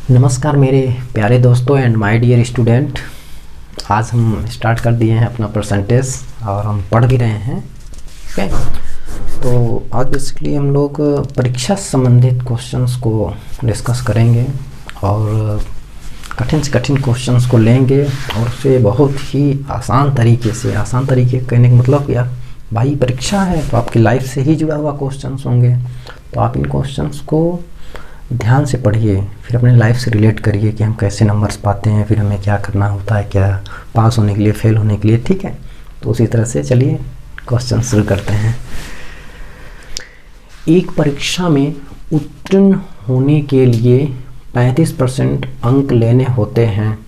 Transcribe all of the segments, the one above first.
नमस्कार मेरे प्यारे दोस्तों एंड माय डियर स्टूडेंट। आज हम स्टार्ट कर दिए हैं अपना परसेंटेज और हम पढ़ भी रहे हैं। ओके, तो आज बेसिकली हम लोग परीक्षा संबंधित क्वेश्चंस को डिस्कस करेंगे और कठिन से कठिन क्वेश्चंस को लेंगे और उसे बहुत ही आसान तरीके कहने का मतलब यार भाई परीक्षा है तो आपकी लाइफ से ही जुड़ा हुआ क्वेश्चंस होंगे, तो आप इन क्वेश्चंस को ध्यान से पढ़िए, फिर अपने लाइफ से रिलेट करिए कि हम कैसे नंबर्स पाते हैं, फिर हमें क्या करना होता है, क्या पास होने के लिए, फेल होने के लिए। ठीक है, तो उसी तरह से चलिए क्वेश्चन शुरू करते हैं। एक परीक्षा में उत्तीर्ण होने के लिए 35% अंक लेने होते हैं।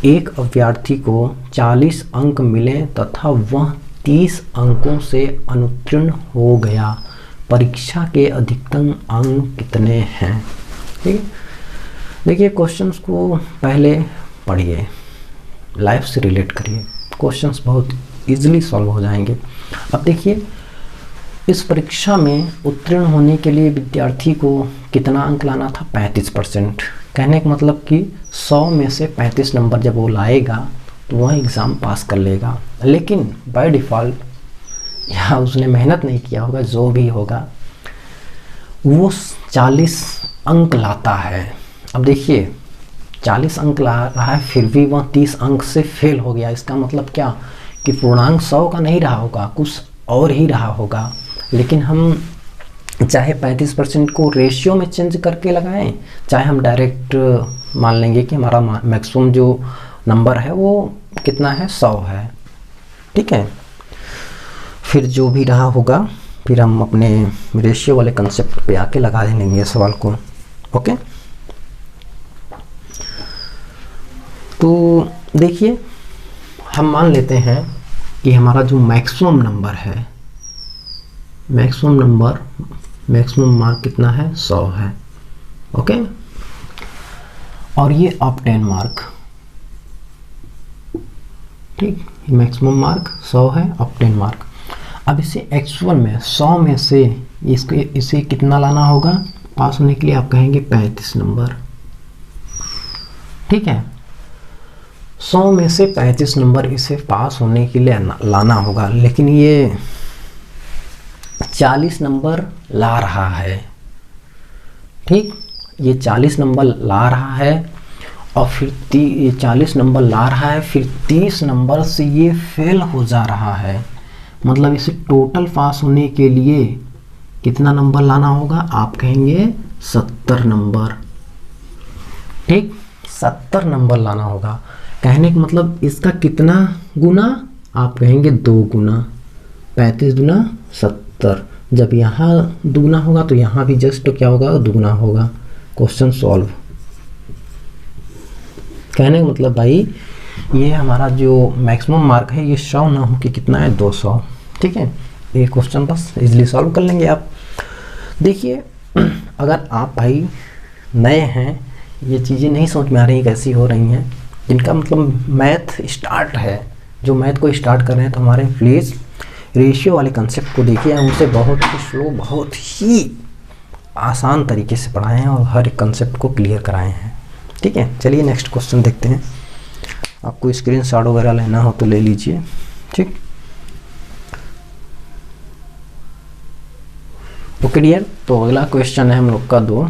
एक अभ्यर्थी को 40 अंक मिले तथा वह 30 अंकों से अनुत्तीर्ण हो गया। परीक्षा के अधिकतम अंक कितने हैं? ठीक है, देखिए क्वेश्चंस को पहले पढ़िए, लाइफ से रिलेट करिए, क्वेश्चंस बहुत इजीली सॉल्व हो जाएंगे। अब देखिए इस परीक्षा में उत्तीर्ण होने के लिए विद्यार्थी को कितना अंक लाना था? 35%। कहने का मतलब कि 100 में से 35 नंबर जब वो लाएगा तो वह एग्ज़ाम पास कर लेगा। लेकिन बाय डिफ़ॉल्ट या उसने मेहनत नहीं किया होगा, जो भी होगा वो 40 अंक लाता है। अब देखिए 40 अंक ला रहा है फिर भी वह 30 अंक से फेल हो गया। इसका मतलब क्या कि पूर्णांक 100 का नहीं रहा होगा, कुछ और ही रहा होगा। लेकिन हम चाहे 35% को रेशियो में चेंज करके लगाएं, चाहे हम डायरेक्ट मान लेंगे कि हमारा मैक्सिमम जो नंबर है वो कितना है, 100 है। ठीक है, फिर जो भी रहा होगा फिर हम अपने रेशियो वाले कंसेप्ट पे आके लगा देंगे सवाल को। ओके, तो देखिए हम मान लेते हैं कि हमारा जो मैक्सिमम नंबर है, मैक्सिमम मार्क कितना है? 100 है। ओके, और ये अप 10 मार्क, ठीक, मैक्सिमम मार्क 100 है, अप 10 मार्क। अब इसे एक्चुअल में 100 में से इसे कितना लाना होगा पास होने के लिए? आप कहेंगे 35 नंबर। ठीक है, 100 में से 35 नंबर इसे पास होने के लिए लाना होगा, लेकिन ये 40 नंबर ला रहा है। ठीक, ये 40 नंबर ला रहा है और फिर ये 40 नंबर ला रहा है, फिर 30 नंबर से ये फेल हो जा रहा है। मतलब इसे टोटल पास होने के लिए कितना नंबर लाना होगा? आप कहेंगे 70 नंबर। ठीक, 70 नंबर लाना होगा। कहने का मतलब इसका कितना गुना? आप कहेंगे 2 गुना। 35 गुना 70। जब यहाँ दुगुना होगा तो यहाँ भी जस्ट क्या होगा? दुगुना होगा। Question solve. कहने का मतलब भाई ये हमारा जो मैक्सिमम मार्क है ये 100 ना हो कि कितना है? 200। ठीक है, ये क्वेश्चन बस इजीली सॉल्व कर लेंगे आप। देखिए अगर आप भाई नए हैं, ये चीज़ें नहीं समझ में आ रही कैसी हो रही हैं, जिनका मतलब मैथ स्टार्ट है, जो मैथ को स्टार्ट कर रहे हैं, तो हमारे प्लीज़ रेशियो वाले कंसेप्ट को देखिए। हम उसे बहुत ही स्लो, बहुत ही आसान तरीके से पढ़ाए हैं और हर एक कंसेप्ट को क्लियर कराए हैं। ठीक है, चलिए नेक्स्ट क्वेश्चन देखते हैं। आपको स्क्रीनशॉट वगैरह लेना हो तो ले लीजिए। ठीक, ओके डियर, तो अगला क्वेश्चन है हम लोग का 2।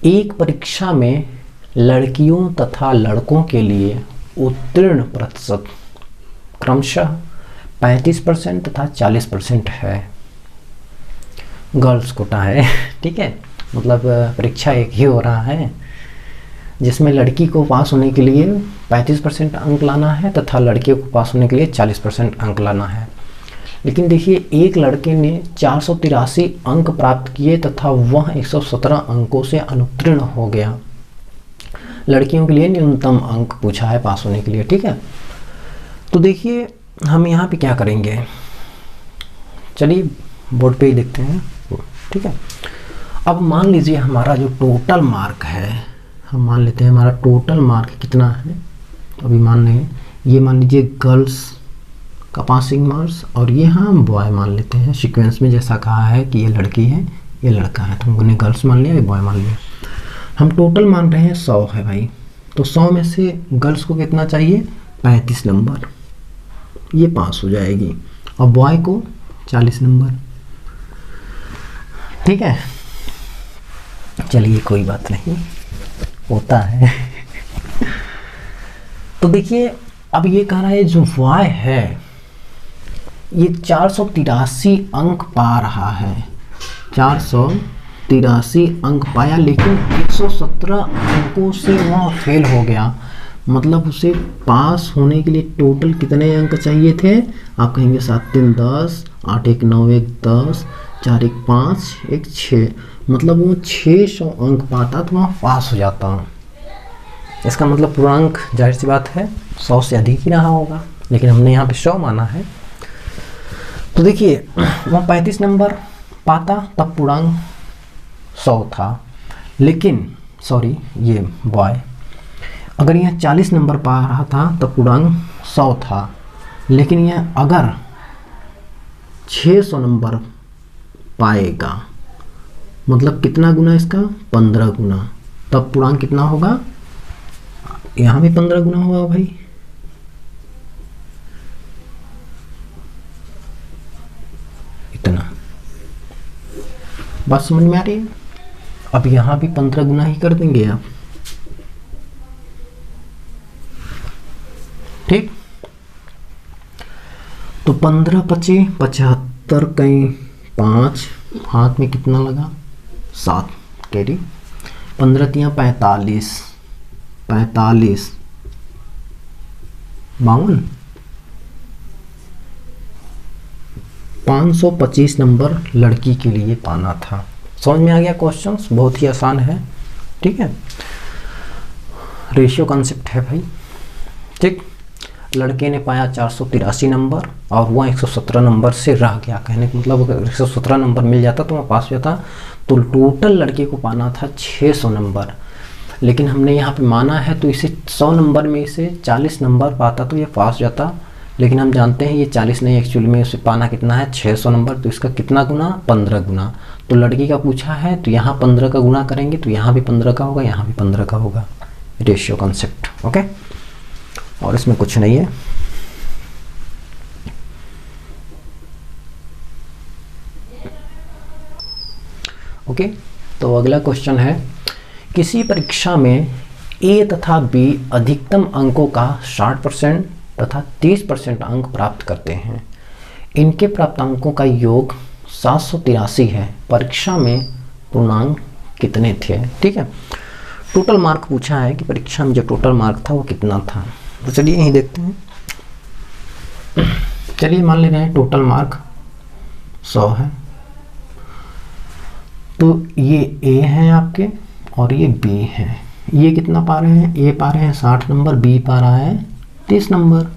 एक परीक्षा में लड़कियों तथा लड़कों के लिए उत्तीर्ण प्रतिशत क्रमशः 35% तथा 40% है। गर्ल्स कोटा है। ठीक है, मतलब परीक्षा एक ही हो रहा है जिसमें लड़की को पास होने के लिए 35% अंक लाना है तथा लड़कियों को पास होने के लिए 40% अंक लाना है। लेकिन देखिए एक लड़के ने 483 अंक प्राप्त किए तथा वह 117 अंकों से अनुत्तीर्ण हो गया। लड़कियों के लिए न्यूनतम अंक पूछा है पास होने के लिए। ठीक है, तो देखिए हम यहाँ पे क्या करेंगे, चलिए बोर्ड पे ही देखते हैं। ठीक है, अब मान लीजिए हमारा जो टोटल मार्क है, हम मान लेते हैं हमारा टोटल मार्क कितना है। अभी मान लें ये मान लीजिए गर्ल्स का पासिंग मार्क्स और ये हम बॉय मान लेते हैं। सीक्वेंस में जैसा कहा है कि ये लड़की है ये लड़का है, तो हमने गर्ल्स मान लिया, ये बॉय मान लिया। हम टोटल मान रहे हैं 100 है भाई, तो 100 में से गर्ल्स को कितना चाहिए, 35 नंबर, ये पास हो जाएगी, और बॉय को 40 नंबर। ठीक है, चलिए कोई बात नहीं, होता है। तो देखिए अब ये कह रहा है जो y है ये 483 अंक पा रहा है, 483 अंक पाया, लेकिन 117 अंकों से वह फेल हो गया। मतलब उसे पास होने के लिए टोटल कितने अंक चाहिए थे, आप कहेंगे 7 3 10, 8 1 9 1 10, 4 1 5 1 6, मतलब वो 600 अंक पाता तो वहाँ पास हो जाता। इसका मतलब पूर्णांक जाहिर सी बात है 100 से अधिक ही रहा होगा, लेकिन हमने यहाँ पे 100 माना है। तो देखिए वह 35 नंबर पाता तब पूर्णांक 100 था, लेकिन सॉरी ये बॉय अगर यह 40 नंबर पा रहा था तब पूर्णांक 100 था, लेकिन यह अगर 600 नंबर पाएगा मतलब कितना गुना इसका, 15 गुना, तब पूर्णांक कितना होगा, यहाँ भी 15 गुना होगा भाई। इतना बात समझ में आ रही है। अब यहाँ भी 15 गुना ही कर देंगे आप, ठीक। तो 15 पचे 75, कहीं 5, हाथ में कितना लगा 7 कैरी, 15 तियाँ 45, 45 52, 525 नंबर लड़की के लिए पाना था। समझ में आ गया क्वेश्चन, बहुत ही आसान है, ठीक है। रेशियो कॉन्सेप्ट है भाई, ठीक। लड़के ने पाया 483 नंबर और वह 117 नंबर से रह गया। कहने का मतलब अगर 117 नंबर मिल जाता तो वह पास हो जाता। तो टोटल लड़के को पाना था 600 नंबर, लेकिन हमने यहाँ पे माना है तो इसे 100 नंबर में इसे 40 नंबर पाता तो ये पास हो जाता। लेकिन हम जानते हैं ये 40 नहीं, एक्चुअली में उसे पाना कितना है 600 नंबर, तो इसका कितना गुना, 15 गुना। तो लड़की का पूछा है तो यहाँ 15 का गुना करेंगे तो यहाँ भी 15 का होगा, यहाँ भी 15 का होगा। Ratio concept, okay. और इसमें कुछ नहीं है। ओके, तो अगला क्वेश्चन है, किसी परीक्षा में ए तथा बी अधिकतम अंकों का 60% तथा 30% अंक प्राप्त करते हैं। इनके प्राप्त अंकों का योग 783 है। परीक्षा में पूर्णांक कितने थे? ठीक है, टोटल मार्क पूछा है कि परीक्षा में जो टोटल मार्क था वो कितना था। तो चलिए यहीं देखते हैं। चलिए मान ले रहे हैं टोटल मार्क 100 है, तो ये ए है आपके और ये बी है। ये कितना पा रहे हैं? ए पा रहे हैं 60 नंबर, बी पा रहा है 30 नंबर।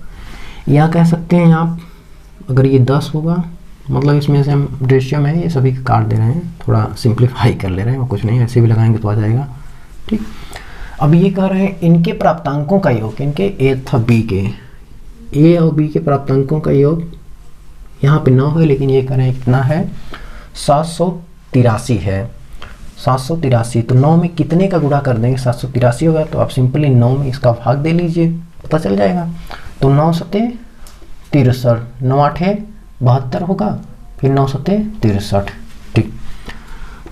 या कह सकते हैं आप, अगर ये 10 होगा, मतलब इसमें से हम रेशियो में ये सभी काट दे रहे हैं, थोड़ा सिंप्लीफाई कर ले रहे हैं, कुछ नहीं, ऐसे भी लगाएंगे तो आ जाएगा। ठीक, अब ये कह रहे हैं इनके प्राप्तांकों का योग, इनके ए तथा बी के, ए और बी के प्राप्तांकों का योग यहाँ पे 9 है, लेकिन ये कह रहे हैं कितना है 783 है। 783, तो 9 में कितने का गुणा कर देंगे? 783 होगा तो आप सिंपली 9 में इसका भाग दे लीजिए, पता चल जाएगा। तो 9 सते 63, 9 8 72 होगा, फिर 9 सते 63। ठीक,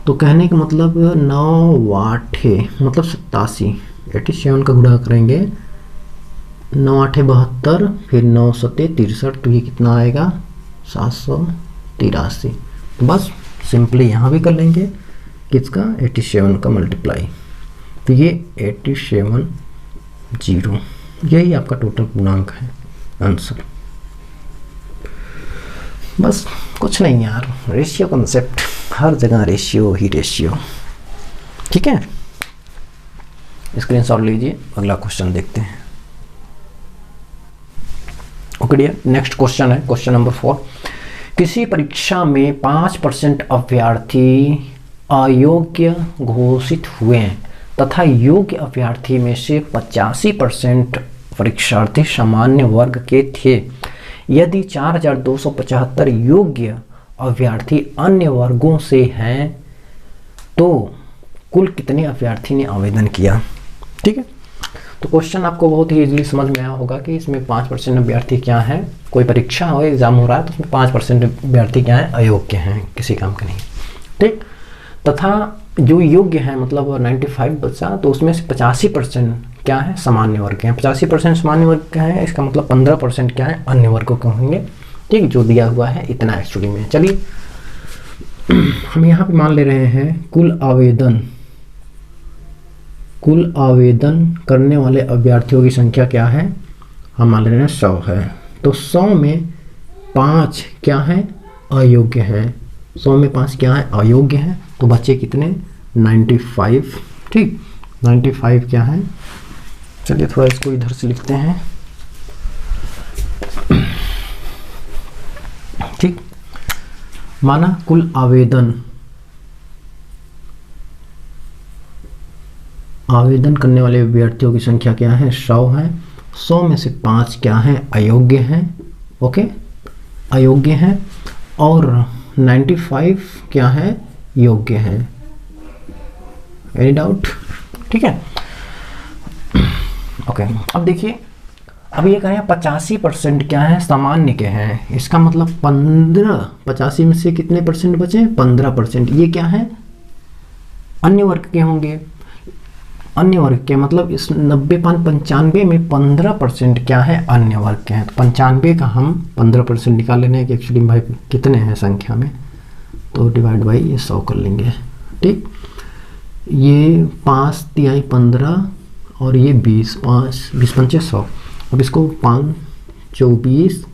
तो कहने का मतलब 9 8 मतलब 87, 87 का गुणा करेंगे, 9 8 72, फिर 9 सते 63, तो ये कितना आएगा 783। तो बस सिंपली यहाँ भी कर लेंगे किसका, 87 का मल्टीप्लाई, तो ये 87 0, यही आपका टोटल पूर्णांक है, आंसर। बस कुछ नहीं यार, रेशियो कॉन्सेप्ट, हर जगह रेशियो ही रेशियो। ठीक है, स्क्रीनशॉट लीजिए, अगला क्वेश्चन देखते हैं। ओके डियर, नेक्स्ट क्वेश्चन है क्वेश्चन नंबर 4। किसी परीक्षा में 5% अभ्यर्थी अयोग्य घोषित हुए हैं तथा योग्य अभ्यर्थी में से 85% परीक्षार्थी सामान्य वर्ग के थे। यदि 4275 योग्य अभ्यर्थी अन्य वर्गों से हैं तो कुल कितने अभ्यर्थी ने आवेदन किया। ठीक है, तो क्वेश्चन आपको बहुत ही इजीली समझ में आया होगा कि इसमें 5% अभ्यर्थी क्या हैं, कोई परीक्षा हो एग्जाम हो रहा है तो उसमें 5% अभ्यर्थी क्या हैं, अयोग्य हैं, किसी काम के नहीं। ठीक, तथा जो योग्य हैं मतलब 95 बचा तो उसमें से 85% क्या है, सामान्य वर्ग के हैं। 85% सामान्य वर्ग का है, इसका मतलब 15% क्या है, अन्य वर्गों के होंगे। ठीक, जो दिया हुआ है इतना एक्चुअली में। चलिए हम यहाँ पे मान ले रहे हैं कुल आवेदन करने वाले अभ्यर्थियों की संख्या क्या है, हम मान ले रहे हैं 100 है। तो 100 में 5 क्या है, अयोग्य हैं। 100 में 5 क्या है, अयोग्य हैं। तो बच्चे कितने, 95। ठीक, 95 क्या है, चलिए थोड़ा इसको इधर से लिखते हैं। ठीक, माना कुल आवेदन करने वाले अभ्यर्थियों की संख्या क्या है, 100 है। 100 में से 5 क्या है, अयोग्य हैं। ओके, अयोग्य हैं। और 95 क्या है, योग्य हैं। Any doubt. ठीक है, ओके। अब देखिए, अब ये कहें 85% क्या है, सामान्य के हैं। इसका मतलब 85 में से कितने परसेंट बचे, 15%। ये क्या है, अन्य वर्ग के होंगे। अन्य वर्ग के मतलब इस 95 में 15% क्या है, अन्य वर्ग के हैं। तो 95 का हम 15% निकाल लेने कि एक्चुअली भाई कितने हैं संख्या में, तो डिवाइड बाई ये 100 कर लेंगे। ठीक, ये 5 तिहाई 15 और ये 20, 20 पंचे 100। अब इसको 5 24,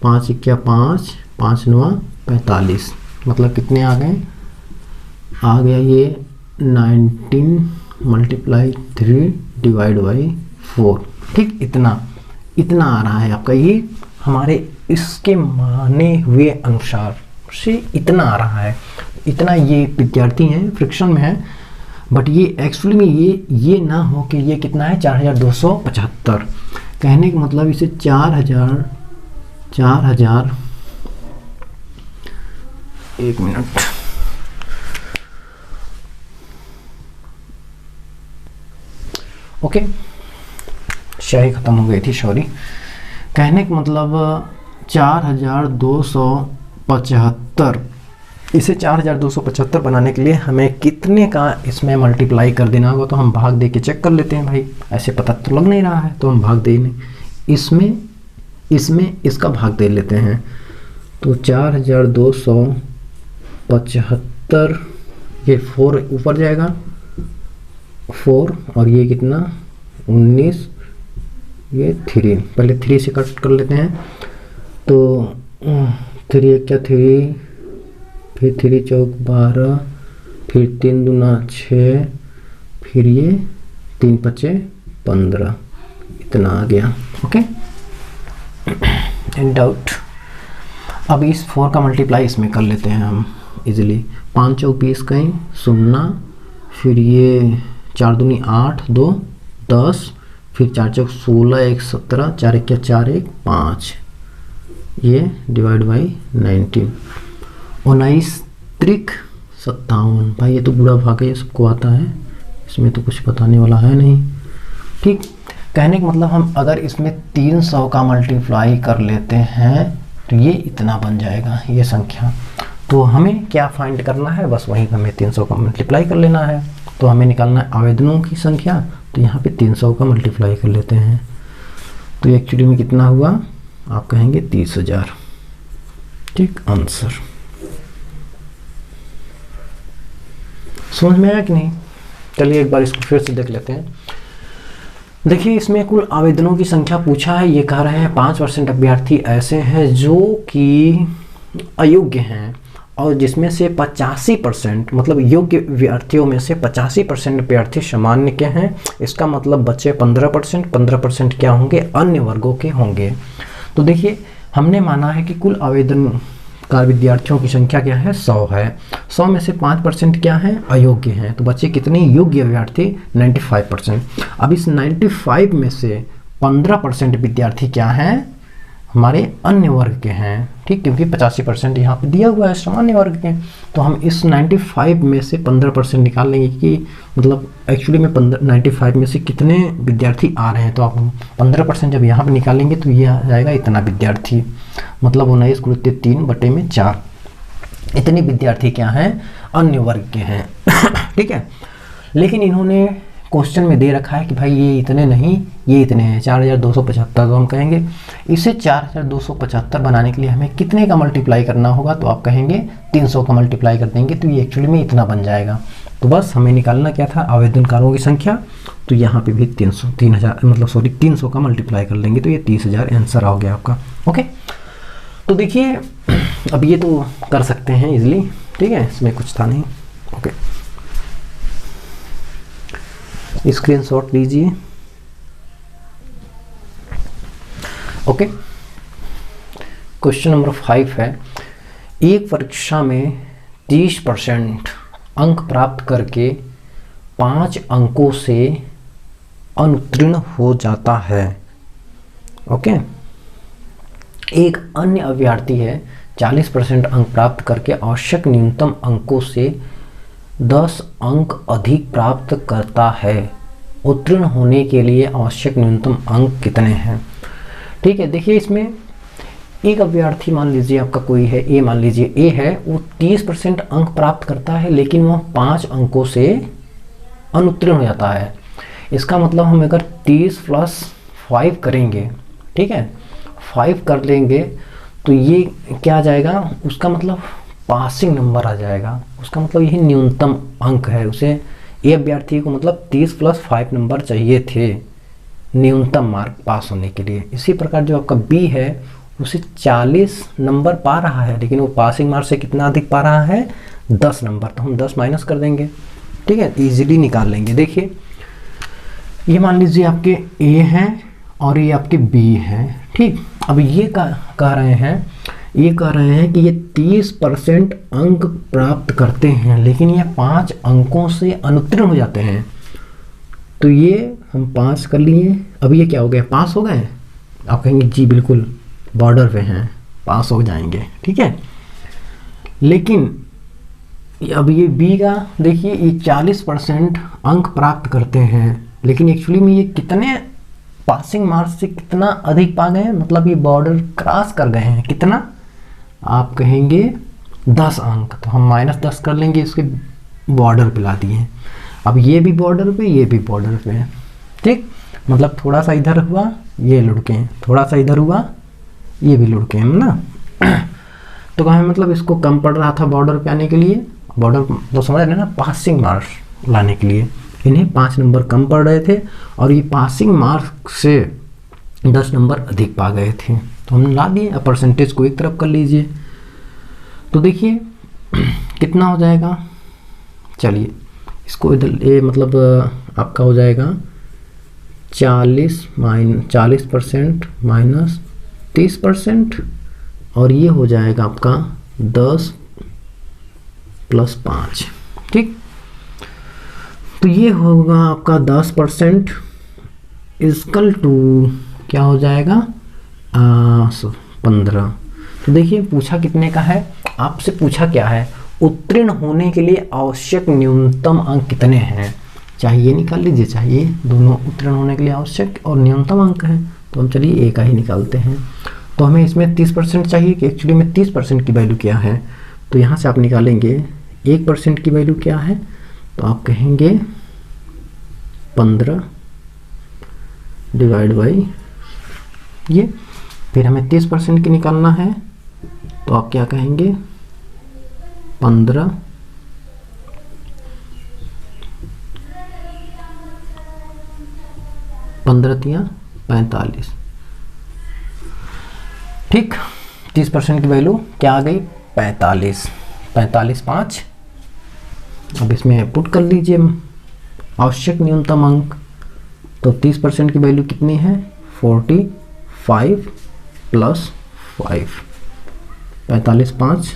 5 इक्या 5, 5 9 45, मतलब कितने आ गए, आ गया ये 19 मल्टीप्लाई 3 डिवाइड बाई 4। ठीक, इतना आ रहा है आपका। ये हमारे इसके माने हुए अनुसार से इतना आ रहा है। इतना ये विद्यार्थी हैं, फ्रिक्शन में है, बट ये एक्चुअली में ये ना हो कि ये कितना है, 4275। कहने का मतलब इसे 4000 एक मिनट, ओके, शायरी खत्म हो गई थी, सॉरी। कहने का मतलब 4275, इसे 4275 बनाने के लिए हमें कितने का इसमें मल्टीप्लाई कर देना होगा। तो हम भाग दे के चेक कर लेते हैं भाई, ऐसे पता तो लग नहीं रहा है, तो हम भाग दे इसमें इसका भाग दे लेते हैं। तो 4275, ये 4 ऊपर जाएगा, 4 और ये कितना 19, ये 3, पहले 3 से कट कर लेते हैं। तो 3 क्या 3, फिर 3 चौक 12, फिर 3 दूना 6, फिर ये 3 पचे 15, इतना आ गया। Okay, in doubt. अब इस 4 का मल्टीप्लाई इसमें कर लेते हैं हम इजीली। 5 चौक 20 कहीं 0, फिर ये 4 दूनी 8, 2 10, फिर 4 चौक 16, 1 17, 4 1 4 1 5, ये डिवाइड बाई 19, 19 त्रिक 57। भाई ये तो बुरा भाग है, ये सबको आता है, इसमें तो कुछ बताने वाला है नहीं। ठीक, कहने का मतलब हम अगर इसमें 300 का मल्टीप्लाई कर लेते हैं तो ये इतना बन जाएगा, ये संख्या। तो हमें क्या फाइंड करना है, बस वहीं हमें 300 का मल्टीप्लाई कर लेना है। तो हमें निकालना है आवेदनों की संख्या, तो यहाँ पे 300 का मल्टीप्लाई कर लेते हैं। तो एक्चुअली में कितना हुआ, आप कहेंगे 30,000। ठीक, आंसर समझ में आया कि नहीं। चलिए एक बार इसको फिर से देख लेते हैं। देखिए, इसमें कुल आवेदनों की संख्या पूछा है। ये कह रहे हैं 5% अभ्यर्थी ऐसे हैं जो कि अयोग्य हैं, और जिसमें से 85% मतलब योग्य अभ्यर्थियों में से 85% अभ्यर्थी सामान्य के हैं। इसका मतलब बच्चे 15% क्या होंगे, अन्य वर्गों के होंगे। तो देखिए, हमने माना है कि कुल आवेदन का विद्यार्थियों की संख्या क्या है, 100 है। 100 में से 5% क्या है, अयोग्य हैं। तो बच्चे कितने योग्य अभ्यर्थी, 95%। अब इस 95 में से 15% विद्यार्थी क्या हैं, हमारे अन्य वर्ग के हैं, ठीक, क्योंकि 85% यहाँ पे दिया हुआ है सामान्य वर्ग के। तो हम इस 95 में से 15% निकाल लेंगे कि मतलब एक्चुअली में 95 में से कितने विद्यार्थी आ रहे हैं। तो आप 15% जब यहाँ पे निकालेंगे तो ये आ जाएगा इतना विद्यार्थी, मतलब 19×3/4 इतने विद्यार्थी क्या हैं, अन्य वर्ग के हैं। ठीक है, लेकिन इन्होंने क्वेश्चन में दे रखा है कि भाई ये इतने नहीं, ये इतने हैं 4275। तो हम कहेंगे इसे 4275 बनाने के लिए हमें कितने का मल्टीप्लाई करना होगा, तो आप कहेंगे 300 का मल्टीप्लाई कर देंगे तो ये एक्चुअली में इतना बन जाएगा। तो बस हमें निकालना क्या था, आवेदनकारों की संख्या। तो यहाँ पे भी 300 का मल्टीप्लाई कर लेंगे तो ये 30,000 आंसर आ गया आपका। ओके, तो देखिए अब ये तो कर सकते हैं इजीली, ठीक है, इसमें कुछ था नहीं। ओके, स्क्रीनशॉट लीजिए। ओके, क्वेश्चन नंबर 5 है, एक परीक्षा में 30% अंक प्राप्त करके 5 अंकों से अनुत्तीर्ण हो जाता है। ओके, एक अन्य अभ्यर्थी है 40% अंक प्राप्त करके आवश्यक न्यूनतम अंकों से 10 अंक अधिक प्राप्त करता है। उत्तीर्ण होने के लिए आवश्यक न्यूनतम अंक कितने हैं? ठीक है, देखिए इसमें एक अभ्यर्थी मान लीजिए आपका कोई है, ए मान लीजिए ए है, वो 30% अंक प्राप्त करता है लेकिन वह 5 अंकों से अनुत्तीर्ण हो जाता है। इसका मतलब हम अगर 30 + 5 करेंगे, ठीक है, 5 कर लेंगे तो ये क्या आ जाएगा, उसका मतलब पासिंग नंबर आ जाएगा। उसका मतलब यही न्यूनतम अंक है। उसे ए अभ्यर्थी को मतलब 30 + 5 नंबर चाहिए थे न्यूनतम मार्क पास होने के लिए। इसी प्रकार जो आपका बी है उसे 40 नंबर पा रहा है लेकिन वो पासिंग मार्क से कितना अधिक पा रहा है, 10 नंबर। तो हम 10 माइनस कर देंगे, ठीक है, इजीली निकाल लेंगे। देखिए ये मान लीजिए आपके ए हैं और ये आपके बी हैं, ठीक। अब ये कह रहे हैं कि ये 30% अंक प्राप्त करते हैं लेकिन ये 5 अंकों से अनुत्तीर्ण हो जाते हैं। तो ये हम पास कर लिए। अब ये क्या हो गया, पास हो गए। आप कहेंगे जी बिल्कुल बॉर्डर पे हैं, पास हो जाएंगे, ठीक है। लेकिन अब ये बी का देखिए, ये 40% अंक प्राप्त करते हैं लेकिन एक्चुअली में ये कितने पासिंग मार्क्स से कितना अधिक पा गए हैं, मतलब ये बॉर्डर क्रॉस कर गए हैं। कितना, आप कहेंगे 10 अंक। तो हम -10 कर लेंगे, इसके बॉर्डर पे ला दिए। अब ये भी बॉर्डर पे, ये भी बॉर्डर पे है, ठीक। मतलब थोड़ा सा इधर हुआ ये लुढ़के हैं, थोड़ा सा इधर हुआ ये भी लुढ़के हैं ना। तो कहा मतलब इसको कम पड़ रहा था बॉर्डर पे आने के लिए, बॉर्डर तो समझ रहे ना, पासिंग मार्क्स लाने के लिए इन्हें 5 नंबर कम पड़ रहे थे और ये पासिंग मार्क्स से 10 नंबर अधिक पा गए थे। तो हम ला दिए। अब परसेंटेज को एक तरफ कर लीजिए। तो देखिए कितना हो जाएगा, चलिए इसको इधर ये मतलब आपका हो जाएगा 40% माइनस 30% और ये हो जाएगा आपका 10 + 5, ठीक। तो ये होगा आपका 10% इक्वल टू क्या हो जाएगा 15। तो देखिए पूछा कितने का है, आपसे पूछा क्या है, उत्तीर्ण होने के लिए आवश्यक न्यूनतम अंक कितने हैं। चाहिए निकाल लीजिए, चाहिए दोनों उत्तीर्ण होने के लिए आवश्यक और न्यूनतम अंक है। तो हम चलिए एक ही निकालते हैं। तो हमें इसमें 30% चाहिए कि एक्चुअली में 30% की वैल्यू क्या है। तो यहाँ से आप निकालेंगे 1% की वैल्यू क्या है, तो आप कहेंगे 15 / ये। फिर हमें 30% की निकालना है तो आप क्या कहेंगे 15 × 45, ठीक। 30% की वैल्यू क्या आ गई 45, 45/5। अब इसमें पुट कर लीजिए आवश्यक न्यूनतम अंक। तो 30% की वैल्यू कितनी है 45 + 5, 45/5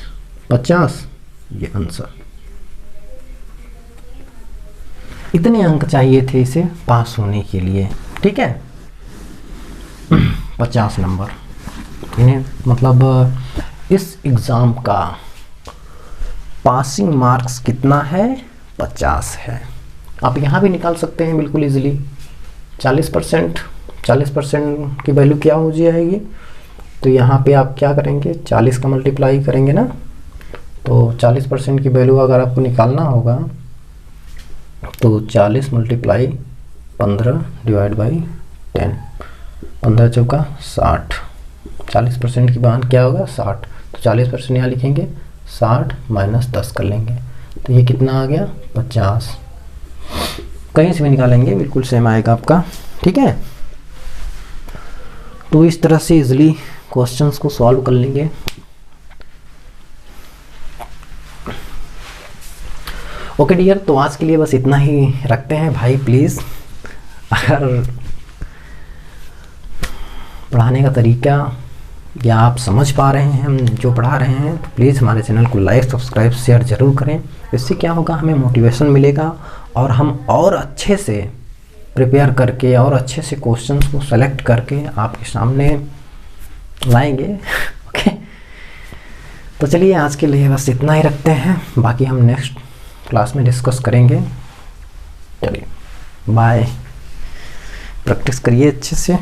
50, ये आंसर। इतने अंक चाहिए थे इसे पास होने के लिए, ठीक है, 50 नंबर। मतलब इस एग्ज़ाम का पासिंग मार्क्स कितना है, 50 है। आप यहाँ भी निकाल सकते हैं बिल्कुल इजीली। 40% की वैल्यू क्या हो जाएगी, तो यहाँ पे आप क्या करेंगे, 40 का मल्टीप्लाई करेंगे ना, तो 40% की वैल्यू अगर आपको निकालना होगा तो 40 मल्टीप्लाई 15 डिवाइड बाई 10, 15 चौका 60, 40% की मान क्या होगा 60, तो 40% यहाँ लिखेंगे, 60 माइनस 10 कर लेंगे, तो ये कितना आ गया 50। कहीं से भी निकालेंगे बिल्कुल सेम आएगा आपका, ठीक है। तो इस तरह से इजीली क्वेश्चंस को सॉल्व कर लेंगे। ओके डियर, तो आज के लिए बस इतना ही रखते हैं भाई। प्लीज़ अगर पढ़ाने का तरीका या आप समझ पा रहे हैं हम जो पढ़ा रहे हैं, तो प्लीज़ हमारे चैनल को लाइक, सब्सक्राइब, शेयर ज़रूर करें। इससे क्या होगा, हमें मोटिवेशन मिलेगा और हम और अच्छे से प्रिपेयर करके और अच्छे से क्वेश्चंस को सेलेक्ट करके आपके सामने लाएंगे। ओके, तो चलिए आज के लिए बस इतना ही रखते हैं, बाकी हम नेक्स्ट क्लास में डिस्कस करेंगे। चलिए बाय, प्रैक्टिस करिए अच्छे से।